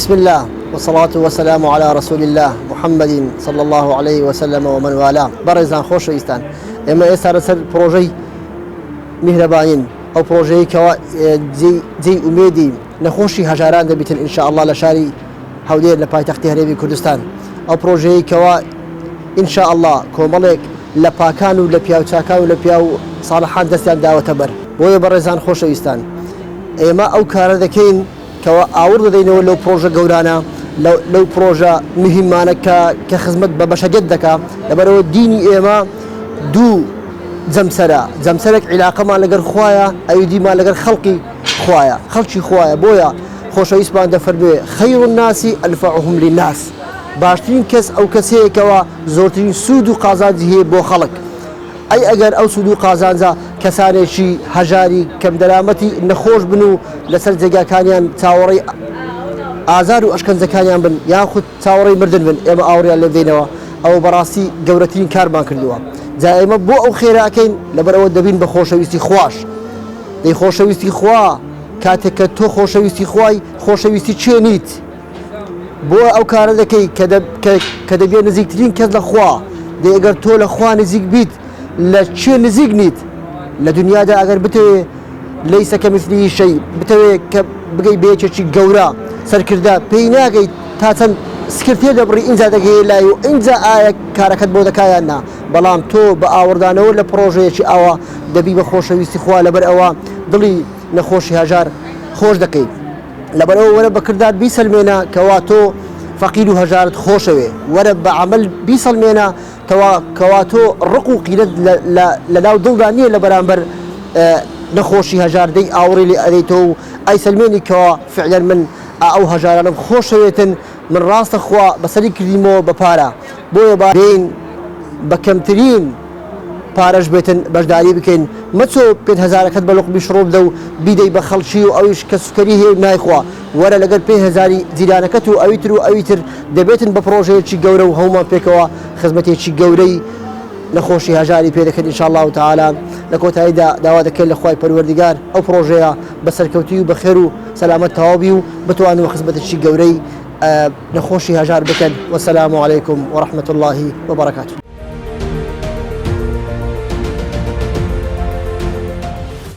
بسم الله والصلاة والسلام على رسول الله محمد صلى الله عليه وسلم ومن والاه. برزان خوش ويستان اما اسار سر بروجي مهربانين او بروجي كوا زي اميدي نخوشي هجاران دبيتن ان شاء الله لشاري هودير لبايتخت هربي كردستان او بروجي كوا ان شاء الله كومالك لباكان ولبياو تشاكاو ولبياو صالحان دستان داوتبر بوي برزان خوش ويستان اما او كار دكين كوا آورد دينه لو بروجا جورانا لو بروجا مهمانة كخدمة ببشجدك لبرو ديني إما دو زمسرك علاقة ما لقر خوايا أيدي ما لقر خلقي خوايا خلشي خوايا بويا خوش يسبان دفر به خير الناس أنفعهم للناس باشترين كس أو كسي كوا زورتين سودو قازانزه بو خلق أي أجر أو سودو قازانزا كساني شي هجاري كم درامتي نخوش بنو لسر زجا كانيان تاوري آزار وأشكن زكانيان بن ياخد تاوري مردن بن إما أوريا اللي دينوا أو براسي جورتين كاربان كردوا زائما بو أو خير أكين لبر أود دبين بخوشويستي خواش دي خوشويستي خوا كاتك تو خوشويستي خواي خوشويستي تشينيت بو أو كار ذكي كدبيا نزيك ترين كذا خوا دي أجر تو لخوا نزيك بيت لشي نزيك نيت لدنيا دا أجر بتوي ليس كمثله شيء بتوي بقي بيتشي جورا سركردا بيناقي تاتن سكرتير دبري إنزا دقي لا يو إنزا آية كاركت بودا كايانا بلام تو بآوردانه ولا بروجيشي أوا دبي بخوشويستي خوا لبر أوا ضلي نخوشي هجار خوش دقي لبر أوا ولا بكرداد بيسلمينا كواتو فقيدو هجارت خوشوي ولا بعمل بيسلمينا كواتو رقوقي للاو ضلدانية لبرانبر نخوشي هجار دي آوري لأديتو أي سلميني كوا فعلا من أو هجارنا خوشويتن من راس أخوا بسري كريمو ببارا بويا بارين بكمترين بارج بيتن بجداري بكين متسو بيت هزار كتب لق بشروب دو بيدي بخلشي أو إيش كسكريه نايخوا ولا لقد بيه هزاري زيدانا كتو أويتر دبيتن ببروجي شي جورا وهما بيكوا خدمتي شي جوري نخوشي هجاري بيدك إن شاء الله تعالى لكوت هيدا داواد كل أخوي بالوردقار أو بروجيا بس الكوتيو بخيرو سلامة توابيو بتوانو وخدمة الشي جوري نخوشي هجار بكن والسلام عليكم ورحمة الله وبركاته.